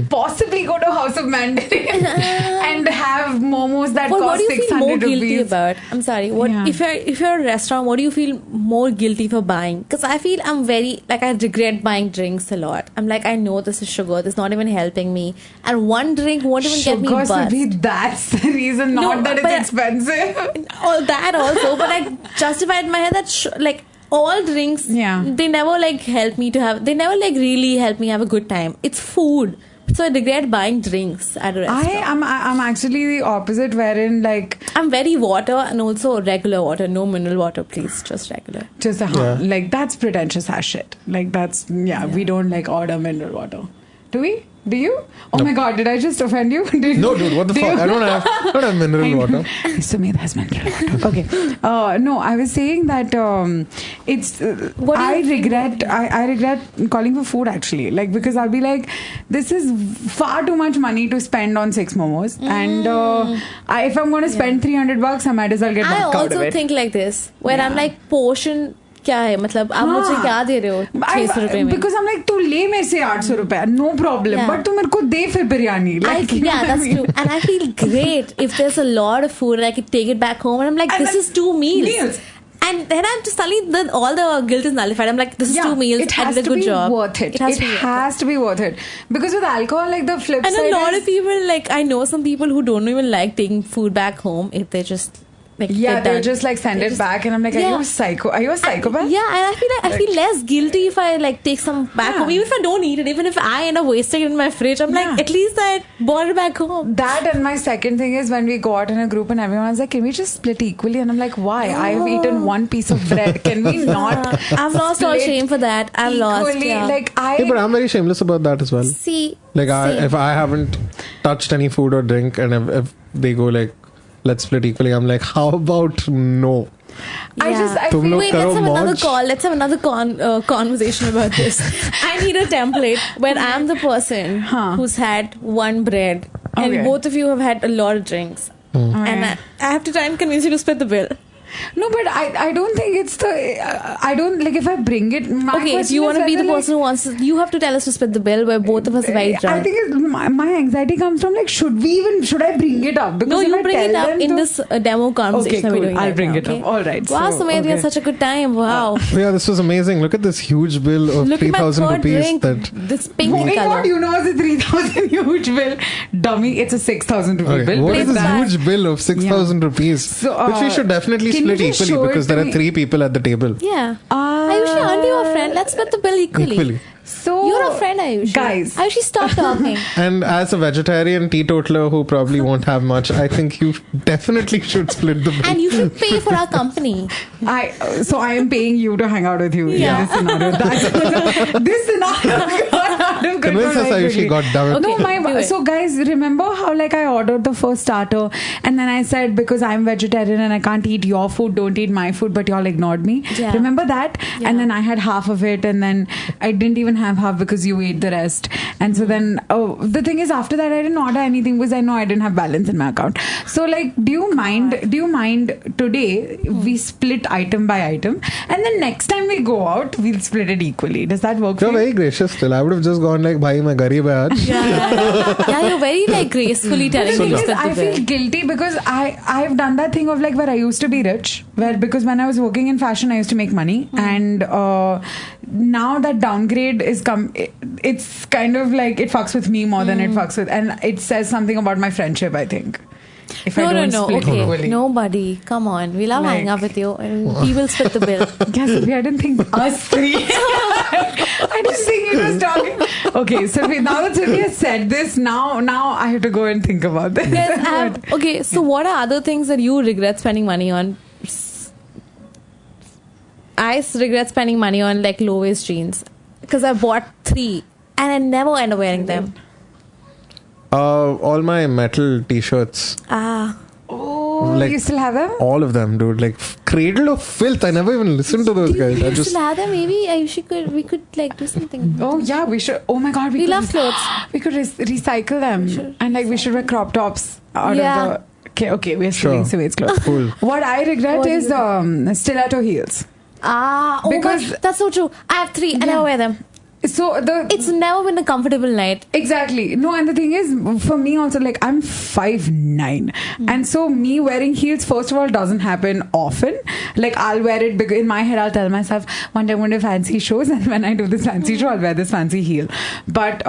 possibly go to House of Mandarin and have momos that What cost do you feel more 600 guilty rupees? about? I'm sorry. What Yeah. if you're at a restaurant? What do you feel more guilty for buying? Because I feel I'm very I regret buying drinks a lot. I'm I know this is sugar. This is not even helping me. And one drink won't even get me Sugar, buzzed. Sudhi, that's the reason, not No, that but- it's expensive. All that also, but I justified in my head that all drinks, they never like help me to have. They never like really help me have a good time. It's food. So I regret buying drinks at a restaurant. I'm actually the opposite, wherein like I'm very water and also regular water, no mineral water, please, just regular. Just like that's pretentious as shit. Like that's we don't like order mineral water. Do we? Do you? Oh my god, did I just offend you? No, dude, what the fuck? I don't have mineral water. Sumedh has mineral water. Okay. No, I was saying that it's. I regret calling for food actually. Like, because I'll be like, this is far too much money to spend on 6 momos. And if I'm going to spend $300, I might as well get back out of it. I also think like this. When I'm like, portion क्या है मतलब आप मुझे क्या दे रहे हो 600 रुपए में because I'm like तू ले मेरे से 800 रुपए no problem but तू मेरे को दे फिर biryani like that's true and I feel great if there's a lot of food and I can take it back home and I'm like this is 2 meals. And then I'm just suddenly all the guilt is nullified. I'm like, this is 2 meals. I did a good job. Worth it. It has to be worth it. Because with alcohol, like the flip side and a lot of people, like I know some people who don't even like taking food back home if they just like they'll just like send it back and I'm like, are you a psycho? Are you a psychopath? And I feel less guilty if I like take some back home, even if I don't eat it, even if I end up wasting it in my fridge. I'm like, at least I bought it back home. That and my second thing is when we go out in a group and everyone's like, can we just split equally? And I'm like, why? I've eaten 1 piece of bread. Can we not? I've lost all shame for that. I've lost. Like but I'm very shameless about that as well. See, like if I haven't touched any food or drink and if they go like, let's split equally, I'm like, how about no? Wait, let's have another conversation about this. I need a template where I'm the person who's had 1 bread and both of you have had a lot of drinks. And I have to try and convince you to split the bill. No, but I don't think it's the I don't like if I bring it. If you want to be the person who wants to, you have to tell us to split the bill where both of us are very drunk. I think my anxiety comes from like should I bring it up? Because you bring it up in this demo conversation. Okay, cool. I'll bring it up. All right. Wow, Sumedh, we had such a good time. Wow. Yeah, this was amazing. Look at this huge bill of 3,000 rupees. This pink color. What you know is a 3,000 huge bill. Dummy, it's a 6,000 rupee bill. What is this huge bill of 6,000 rupees? Which we should definitely split equally because there are 3 people at the table. Yeah. Aayushi, aren't you a friend? Let's split the bill equally. So you're a friend, Aayushi. Guys. Aayushi, stop talking. And as a vegetarian teetotaler who probably won't have much, I think you definitely should split the bill. And you should pay for our company. I am paying you to hang out with you in this scenario. This scenario got out of control. Convince us, Aayushi, got down. No, so guys, remember how like I ordered the first starter and then I said because I'm vegetarian and I can't eat your food, don't eat my food, but y'all ignored me. Yeah. Remember that? Yeah. And then I had half of it and then I didn't even have half because you ate the rest. And so then the thing is after that I didn't order anything because I know I didn't have balance in my account. So like do you mind today we split item by item and then next time we go out we'll split it equally. Does that work for you? You're very gracious still. I would have just gone like, bhai main garib hai aaj. Yeah, you're very like gracefully telling me to split the bill. I feel guilty because I've done that thing of like where I used to be rich, where because when I was working in fashion I used to make money and now that downgrade is it's kind of like it fucks with me more than it fucks with, and it says something about my friendship, I think. If I don't split equally. Nobody. Come on. We'll have hang up with you and we will split the bill. Yes, I didn't think us 3. I just think he was talking. Okay, so now that Sylvia has said this, now I have to go and think about this. Yes, so what are other things that you regret spending money on? I regret spending money on like low-waist jeans because I bought 3 and I never end up wearing them. All my metal t-shirts. Like, you still have them? All of them, dude. Like Cradle of Filth. I never even listened to those guys. I still have them. Maybe we could like do something. Oh yeah, we should. Oh my god, we love clothes. We could recycle them and like we should wear crop tops out of the. Okay, we're stealing Sumedh's clothes. Cool. What I regret is stiletto heels. Because that's so true. I have 3 and I wear them. So It's never been a comfortable night. Exactly. No, and the thing is, for me also, like, I'm 5'9", and so me wearing heels, first of all, doesn't happen often. Like, I'll wear it because in my head I'll tell myself, one day I'm going to fancy shows, and when I do this fancy show, I'll wear this fancy heel. But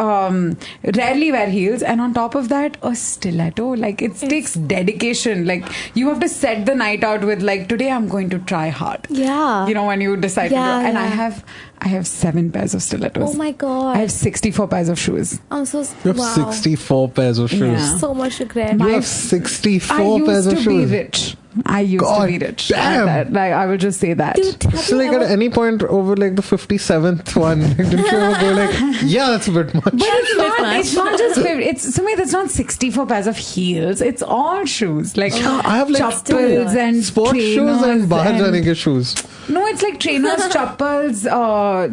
rarely wear heels, and on top of that, a stiletto. Like, it takes dedication. Like, you have to set the night out with, like, today I'm going to try hard. Yeah. You know, when you decide to do Yeah, it. And yeah. I have 7 pairs of stilettos. Oh my god. I have 64 pairs of shoes. I'm so You have wow. 64 pairs of shoes. Yeah. So much regret. You have 64 pairs of I used to shoes. be rich. I used God to be rich. damn. Like, I will just say that. Dude, have So you like at ever- any point over like the 57th one, didn't you ever go like, yeah, that's a bit much. But it's bit not. much. It's not just. It's Sumedh. It's not 64 pairs of heels. It's all shoes. Like I have, like, chappals and Sports shoes and bahar jane ke shoes. No, it's like trainers, chappals,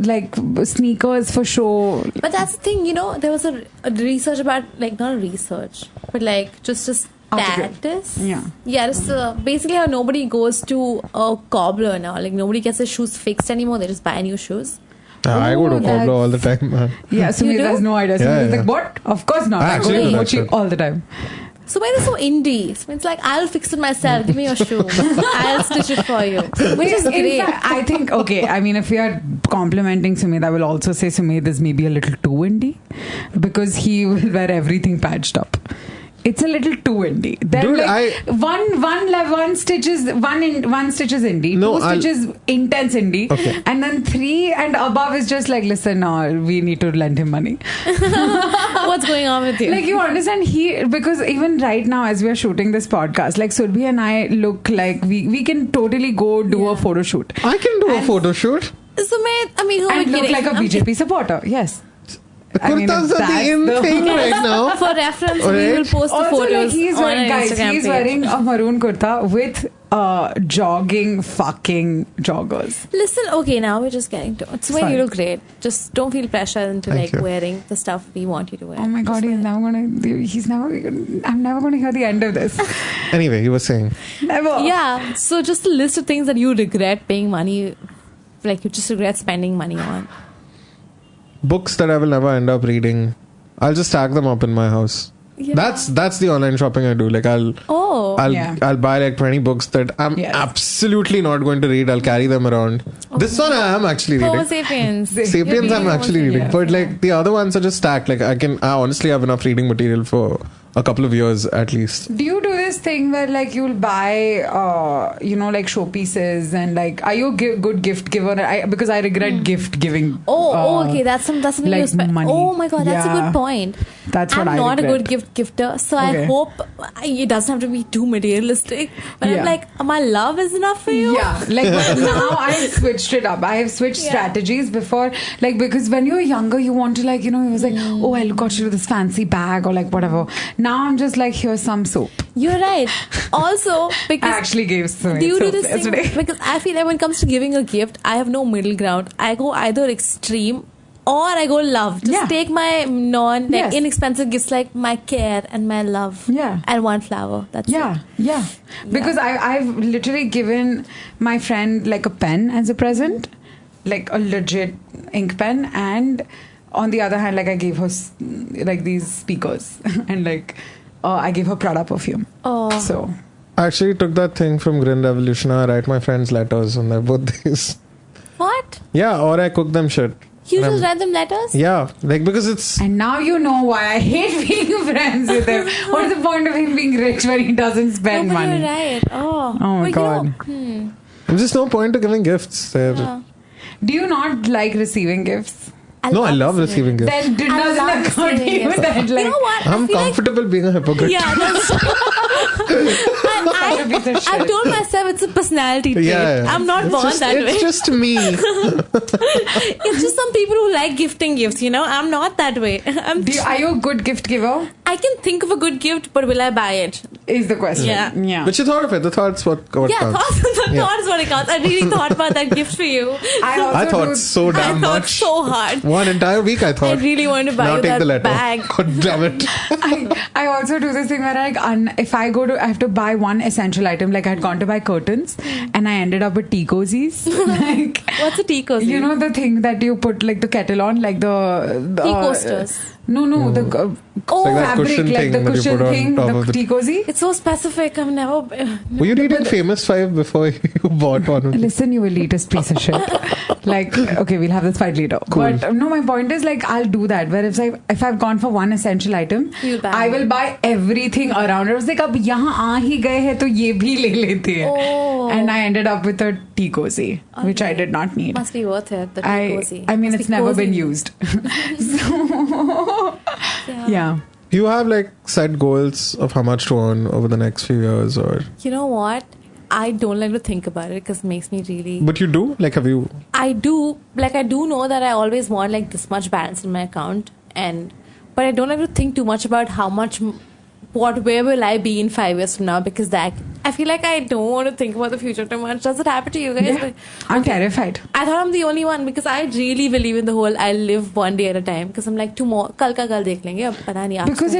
like sneakers for show. But that's the thing, you know, there was a research about, like, not a research, but like just Article. status. Yeah. Yeah, it's basically how nobody goes to a cobbler now. Like, nobody gets their shoes fixed anymore. They just buy new shoes. I go to Oh, cobbler all the time, man. Yeah, Sumedh do? has no idea. Yeah, Sumedh is yeah. like, what? Of course not. I I go actually to do that Mochi shit. all the time. So why are they so indie? So it's like, I'll fix it myself. Give me your shoe. I'll stitch it for you. Which is In great. fact, I think, okay, I mean, if we are complimenting Sumedh, I will also say Sumedh is maybe a little too indie because he will wear everything patched up. It's a little too indie. Then Dude, like one stitch is indie, No, two stitches intense indie, Okay. and then 3 and above is just like, listen, no, we need to lend him money. What's going on with you? Like, you understand, because even right now as we are shooting this podcast, like Surbhi and I look like we can totally go do a photo shoot I can do a photo shoot. Sumedh, I mean, who are we and look kidding? like a BJP supporter. Yes. I mean, Kurtas are that's the in the- thing right now. For reference, we Alright. will post the Also, photos like, he's on wearing, our guys, Instagram he's page. wearing a maroon kurta with jogging fucking joggers. Listen, okay, now we're just getting to it's where Sorry. you look great. Just don't feel pressure into Thank like you. wearing the stuff we want you to wear. Oh my god, I'm never gonna hear the end of this. Anyway, you were saying. Never. Yeah, so just a list of things that you regret paying money, like you just regret spending money on. Books that I will never end up reading. I'll just stack them up in my house. Yeah. That's the online shopping I do. Like I'll Oh, I'll buy like 20 books that I'm Yes. absolutely not going to read. I'll carry them around. This one I am actually Homo reading. sapiens. Sapiens I'm actually reading. Yeah. But like the other ones are just stacked. Like I honestly have enough reading material for a couple of years at least. Do you do this thing where like you'll buy, like showpieces and like, are you a good gift giver? Because I regret gift giving. Okay, that's something like you spend. money. Oh my god, that's a Yeah. good point. That's what I'm I not a regret. good gifter, so I Okay. hope it doesn't have to be too materialistic. But Yeah. I'm like, my love is enough for you. Yeah, like but now I've switched it up. I have switched Yeah. strategies before, like because when you were younger, you want to like it was like, oh, I got you this fancy bag or like whatever. Now I'm just like, here's some soap. You're right. Also, I because actually gave some do you do soap this thing? yesterday. Because I feel like when it comes to giving a gift, I have no middle ground. I go either extreme or I go love. Just Yeah. take my Yes. inexpensive gifts like my care and my love. Yeah. And one flower. That's Yeah, it. yeah. Because I've literally given my friend like a pen as a present, like a legit ink pen, and on the other hand, like I gave her like these speakers, and like I gave her Prada perfume. Oh. So I actually took that thing from Grin Revolution. I write my friends letters on their birthdays. What? Yeah, or I cook them shit. You And just I'm- write them letters? Yeah, like because it's and now you know why I hate being friends with him. What is the point of him being rich when he doesn't spend No, but money? you're right. Oh. Oh my But God. there's just no point to giving gifts. Yeah. Do you not like receiving gifts? No, I love receiving gifts. Then I doesn't love occur to receiving you gifts. that like You know what? I I'm feel like- comfortable being a hypocrite. Yeah, that's such a piece of shit. I've told myself it's a personality trait. Yeah, yeah. I'm not It's born just, that way. It's just me. It's just some people who like gifting gifts, you know? I'm not that way. Are you a good gift giver? I can think of a good gift, but will I buy it? Is the question. Yeah. But you thought of it. The thought's what Yeah, counts. the Yeah. thought is what it counts. I really thought about that gift for you. I thought so I damn thought much. so hard. One entire week I I thought. really wanted to buy now you take that the letter. bag. God damn it. I also do this thing where I have to buy one essential item. Like I had gone to buy curtains, and I ended up with tea cozies. Like, what's a tea cozy? you know the thing that you put like the kettle on, like the tea coasters. No, the Like that fabric, cushion like thing the that you cushion put on thing, top of the the- tea cozy. It's so specific. I've never. Were you reading Famous Five before you bought one? Listen, you elitist piece of shit. Like, okay, we'll have this fight later. Cool. But no, my point is like I'll do that. Where if I've gone for one essential item, You'll buy I will buy everything around it. I was like, अब यहाँ आ ही गए हैं तो ये भी ले लेते हैं. Oh. And I ended up with a tea cozy, which I did not need. Must be worth it. The tea cozy. I mean, Must it's be never cozy. been used. So, yeah. Do you have like set goals of how much to earn over the next few years, or? You know what? I don't like to think about it because it makes me really. But you do? Like, have you? I do. Like, I do know that I always want like this much balance in my account, but I don't like to think too much about how much. Where will I be in 5 years from now? Because that I feel like I don't want to think about the future too much. Does it happen to you guys? Yeah. Like, I'm terrified. I thought I'm the only one because I really believe in the whole I live one day at a time. Because I'm like tomorrow, kal ka kal dekh lenge. Ab pata nahi. Because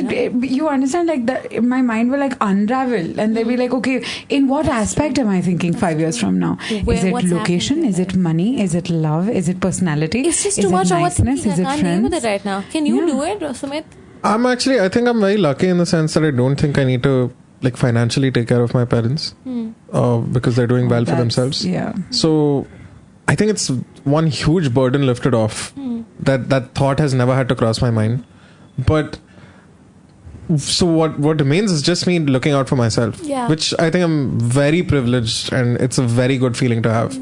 you understand, like my mind will like unravel, and they'll be like, okay, in what aspect am I thinking 5 years from now? Is it What's location? happening? Is it money? Is it love? Is it personality? It's just is too much it niceness? overthinking. Is I it can't deal with friends? it right now. Can you Yeah. do it, Sumedh? I think I'm very lucky in the sense that I don't think I need to like financially take care of my parents because they're doing well for That's- themselves. Yeah. So I think it's one huge burden lifted off. That thought has never had to cross my mind. But so what remains is just me looking out for myself. Yeah. Which I think I'm very privileged, and it's a very good feeling to have.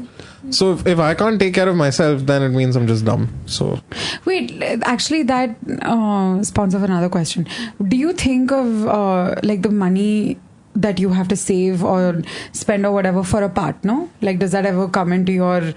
So if I can't take care of myself, then it means I'm just dumb. So Wait, actually, that spawns off another question. Do you think of like the money that you have to save or spend or whatever for a partner? Like, does that ever come into your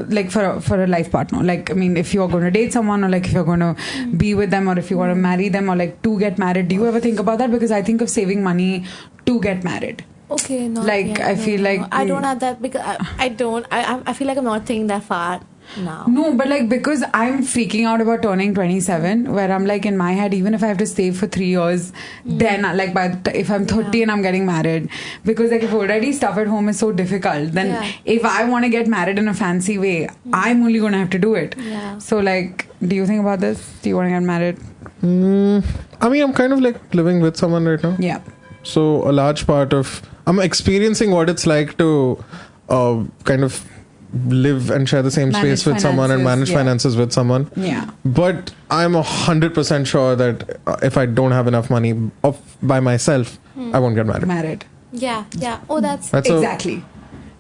like for a life partner? Like, I mean, if you're going to date someone, or like if you're going to be with them, or if you want to marry them, or like to get married, do you ever think about that? Because I think of saving money to get married. Okay, no. Like, I feel like- I don't have that because I don't. I feel like I'm not thinking that far now. No, but like because I'm freaking out about turning 27, where I'm like in my head, even if I have to save for 3 years, then like if I'm 30 and I'm getting married, because like if already stuff at home is so difficult, then if I want to get married in a fancy way, I'm only going to have to do it. Yeah. So like, do you think about this? Do you want to get married? I mean, I'm kind of like living with someone right now. Yeah. So a large part of I'm experiencing what it's like to kind of live and share the same Manage space with someone and finances, manage yeah. finances with someone. Yeah. But I'm 100% sure that if I don't have enough money by myself, I won't get married. Married. Yeah. Oh, that's. That's a- Exactly.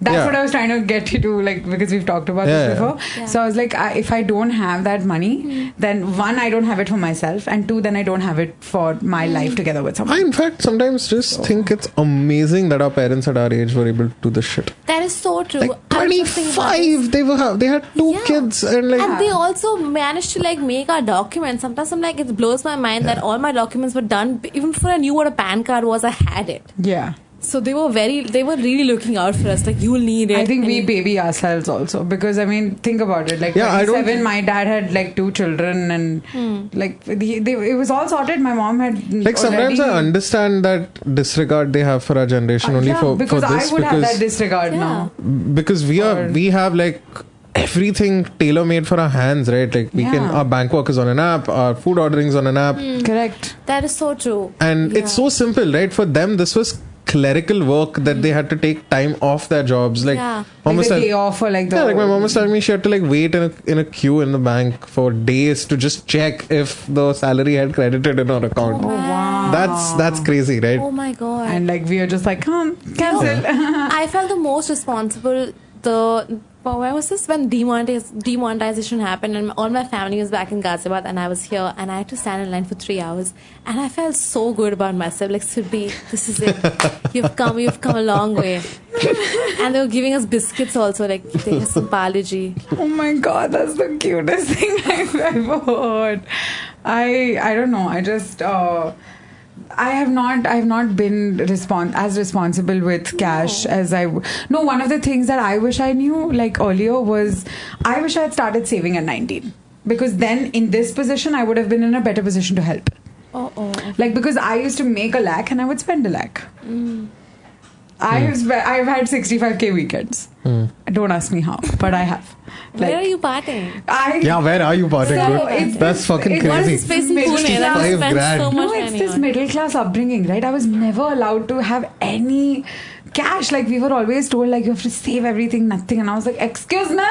That's Yeah. what I was trying to get you to, like, because we've talked about Yeah, this yeah. before. Yeah. So I was like, if I don't have that money, then one, I don't have it for myself, and two, then I don't have it for my life together with someone. I, in fact, sometimes just think it's amazing that our parents at our age were able to do this shit. That is so true. Like I was just thinking about this. 25, they had two Yeah. kids, and like And they also managed to like make our documents. Sometimes I'm like, it blows my mind that all my documents were done even before I knew what a PAN card was. I had it. Yeah. So they were really looking out for us. Like, you'll need it. I think we And- baby ourselves also, because I mean, think about it. Like, Yeah, I don't 27, my dad had like 2 children, and like it was all sorted. My mom had Like sometimes I understand that disregard they have for our generation only yeah, for because this I would have that because disregard Yeah. now. because we have like everything tailor made for our hands, right? Like we can Yeah. our bank work is on an app, our food ordering is on an app, Correct. That is so true. and it's so simple, right? For them, this was clerical work that they had to take time off their jobs. Like Yeah. mom Like was the tell- day off, or like the yeah, like my mom was telling me she had to like wait in a queue in the bank for days to just check if the salary had credited in her account. Oh, wow. That's crazy, right? Oh my god. and like we are just like, cancel. I felt the most responsible. Where was this? When demonetization happened, and all my family was back in Ghaziabad, and I was here, and I had to stand in line for 3 hours, and I felt so good about myself. Like, Sudbi, this is it. You've come a long way. And they were giving us biscuits also, like they had some Parle-G. Oh my god, that's the cutest thing I've ever heard. I don't know. I just I have not been as responsible with cash as I no. One of the things that I wish I knew like earlier was I wish I had started saving at 19, because then in this position I would have been in a better position to help. Okay. Like, because I used to make 1 lakh and I would spend 1 lakh. I've had 65k weekends. Don't ask me how, but I have. Where are you partying? Where are you partying, So dude? it's That's fucking it's- What is crazy. this place in Pune? 65 That I spent grand. so much No, money it's this on. middle class upbringing, right? I was never allowed to have any cash. Like, we were always told, like, you have to save everything, nothing. And I was like, excuse me,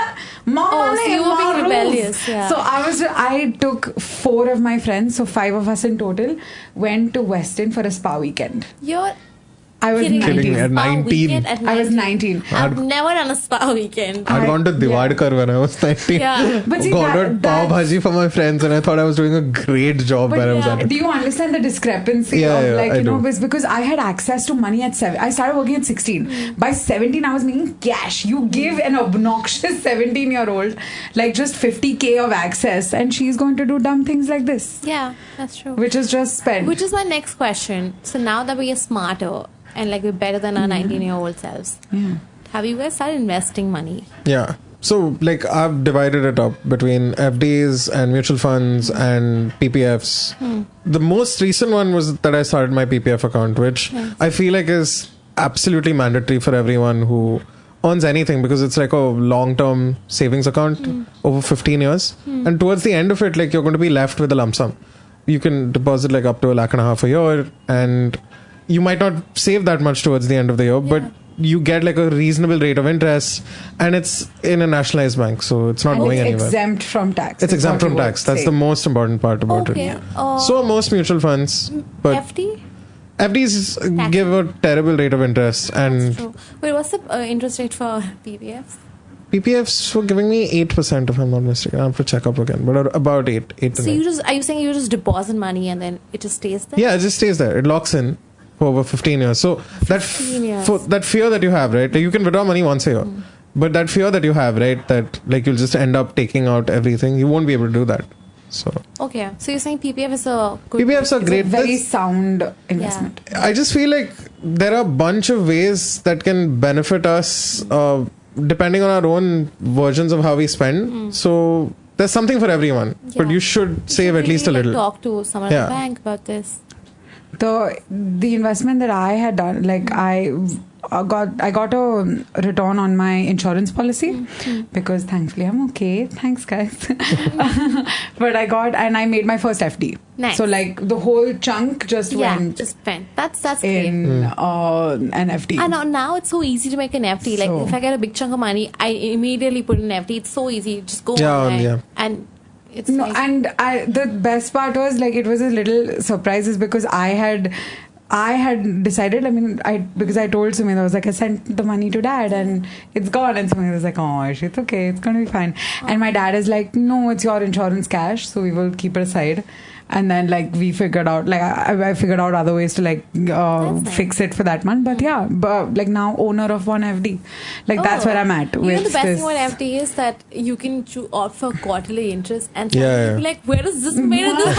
mama, so you were being rebellious, yeah. So I took 4 of my friends, so 5 of us in total, went to Westin for a spa weekend. You're I was kidding me. 19. Kidding me. At Spa 19. weekend at I was 19. I've never done a spa weekend. I'd gone to Yeah. Divadkar when I was 19. Yeah. But see, ordered pav that's- bhaji for my friends, and I thought I was doing a great job But when I was yeah, at it. do you understand the discrepancy Yeah, of yeah, like, I you know, do. it's because I had access to money at 7. I started working at 16. By 17, I was making cash. You give an obnoxious 17-year-old like just 50k of access, and she's going to do dumb things like this, Yeah, that's true. which is just spent. Which is my next question. So now that we are smarter and like we're better than our 19-year-old selves, have you guys started investing money? Yeah. So, like, I've divided it up between FDs and mutual funds and PPFs. The most recent one was that I started my PPF account, which I feel like is absolutely mandatory for everyone who earns anything, because it's like a long-term savings account over 15 years. And towards the end of it, like, you're going to be left with a lump sum. You can deposit like up to 1.5 lakh a year, and you might not save that much towards the end of the year, but you get like a reasonable rate of interest, and it's in a nationalized bank, so it's not and going it's anywhere. exempt from tax. It's is exempt what from you would tax. That's say. the most important part about Okay. it. So are most mutual funds, but FD? FDs give a terrible rate of interest, That's and true. Wait, what's the interest rate for PPFs? PPFs were giving me 8%, if I'm not mistaken. I have to check up again, but about 8 to So 9. are you saying you just deposit money and then it just stays there? Yeah, it just stays there. It locks in for over 15 years. So that 15 years. for that fear that you have, right? Like, you can withdraw money once a year, but that fear that you have, right, that like you'll just end up taking out everything, you won't be able to do that. So Okay. So you're saying PPF is a good PPFs are It's a great. very sound investment. I just feel like there are a bunch of ways that can benefit us, depending on our own versions of how we spend. So there's something for everyone, but Yeah. you should save at least a Really, little. Talk to someone at Yeah. the bank about this. The investment that I had done, like I got a return on my insurance policy because thankfully I'm okay. Thanks, guys. But I made my first FD. Nice. So like the whole chunk just Yeah, went just spend. That's great. in an FD. And now it's so easy to make an FD. Like So- if I get a big chunk of money, I immediately put in an FD. It's so easy. Just go online and it's No, nice. and the best part was like it was a little surprises because I had decided. I mean, because I told Sumedh, I was like, I sent the money to dad and it's gone. And Sumedh was like, oh, it's okay, it's gonna be fine. And my dad is like, no, it's your insurance cash, so we will keep it aside. And then like we figured out, like I figured out other ways to like nice. fix it for that month. But yeah, but like now owner of one FD, like that's where I'm at. You with know the best this. thing about FD is that you can opt for quarterly interest and Yeah. be like, where did this money come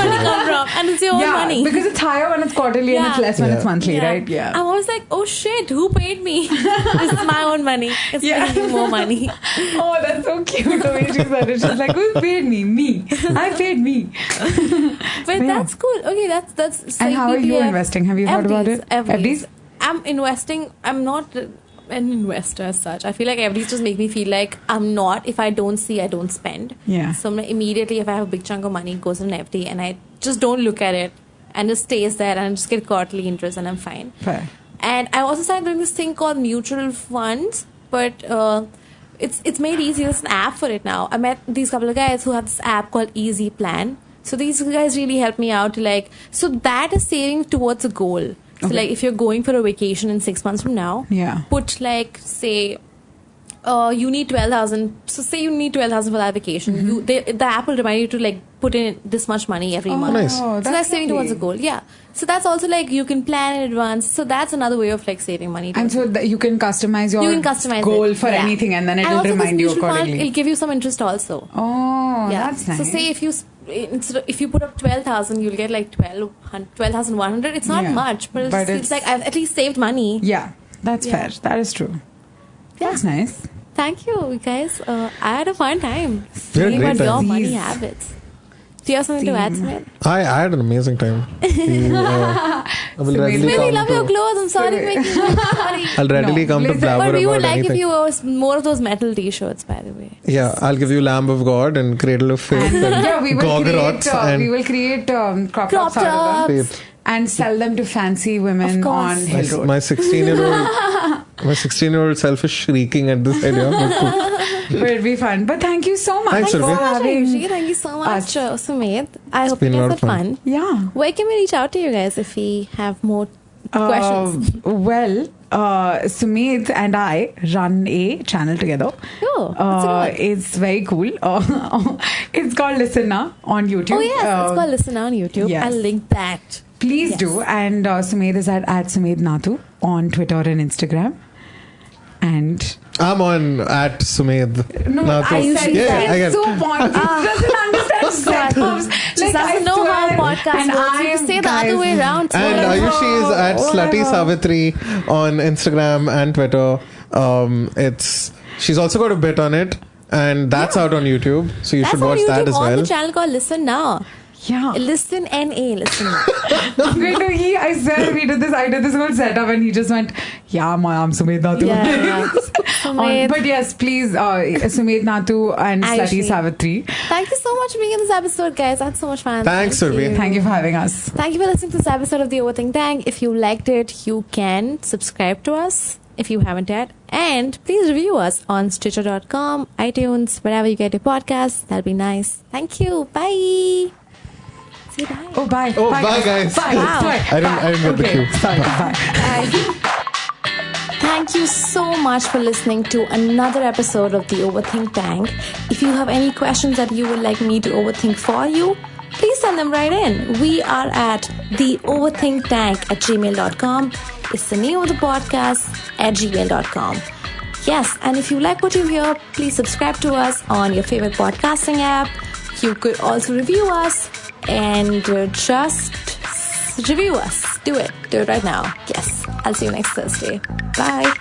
from? And it's your own Yeah, money. because it's higher when it's quarterly and it's Yeah. less when it's Yeah. monthly, right? Yeah. I'm always like, oh shit, who paid me? This is my own money. It's paying me more money. Oh, that's so cute the way she said it. She's like, who paid me? Me. I paid me. But Yeah. that's cool. Okay, that's. And how are you PPF. investing? Have you thought about it? FDs. I'm investing. I'm not an investor as such. I feel like FDs just make me feel like I'm not. If I don't see, I don't spend. Yeah. So I'm like, immediately, if I have a big chunk of money, it goes in an FD, and I just don't look at it, and it stays there, and I just get quarterly interest, and I'm fine. Fair. And I also started doing this thing called mutual funds, but it's made easy. There's an app for it now. I met these couple of guys who have this app called Easy Plan. So these guys really helped me out to like. So that is saving towards a goal. So Okay. like if you're going for a vacation in 6 months from now, Yeah. put like say. You need 12,000. So say you need 12,000 for that vacation. Mm-hmm. The app will remind you to like put in this much money every month. nice. Oh, So that's saving towards a lovely. goal. Yeah. So that's also like you can plan in advance. So that's another way of like saving money. And so you can customize your you can customize goal it. for Yeah. anything and then it And will also this remind you mutual fund, accordingly. it'll give you some interest also. Oh, Yeah. that's nice. So say if you put up 12,000, you'll get like 12,100. It's not Yeah. much, but, But it's like I've at least saved money. Yeah, that's Yeah. fair. That is true. Yeah. That's nice. Thank you, guys. I had a fun time You had a hearing great about your time. money Please. habits. Do you have something to add, Sumedh? I had an amazing time. I will readily Sumedh, we come love your to, clothes. I'm sorry to make you sorry. I'll readily come to listen, blabber But we would about like anything. if you wore more of those metal t-shirts, by the way. Yeah, I'll give you Lamb of God and Cradle of Faith and, Yeah, we will Gogorots create crop Crop tops out of them tops. and sell them to fancy women Of course. on Hill Road. my 16-year-old self is shrieking at this idea. But cool. But it'll be fun. But thank you so much Thanks, for Surabhi. Aayushi, thank you so much, Sumedh. I hope you been a guys lot had of fun. fun. Yeah. Where can we reach out to you guys if we have more questions? Sumedh and I run a channel together. Oh, what's it called? It's very cool. It's called Listen Now on YouTube. Oh yes, it's called Listen on YouTube. yes. I'll link that. Please Yes. do. And Sumedh is at Sumedh Natu on Twitter and Instagram. And I'm on at Sumedh Natu. I said yeah, that. I get It's so pointless. Doesn't understand setups. She doesn't know how podcast works. You say the other way around. So And Aayushi is at Slutty Savitri on Instagram and Twitter. She's also got a bit on it, and that's out on YouTube. So you that's should on watch YouTube that as on well. the channel called Listen Now. Yeah. Listen NA. Listen Now. I swear I did this whole setup and he just went, yeah, I'm Sumedh Natu. Yeah. Sumedh. But yes, please, Sumedh Natu and Aayushi. Slutty Savitri. Thank you so much for being in this episode, guys. I had so much fun. Thanks, Thank Surabhi. you. Thank you for having us. Thank you for listening to this episode of the Overthink Tank. If you liked it, you can subscribe to us if you haven't yet. And please review us on Stitcher.com, iTunes, wherever you get your podcasts. That'll be nice. Thank you. Bye. Say bye. Oh, bye. Oh, bye, guys. Bye. Wow. Sorry. I didn't get the Okay. cue. Sorry. Bye. Bye. Thank you so much for listening to another episode of the Overthink Tank. If you have any questions that you would like me to overthink for you, please send them right in. We are at theoverthinktank@gmail.com. It's the name of the podcast at gmail.com. Yes, and if you like what you hear, please subscribe to us on your favorite podcasting app. You could also review us and just review us. Do it. Do it right now. Yes. I'll see you next Thursday. Bye.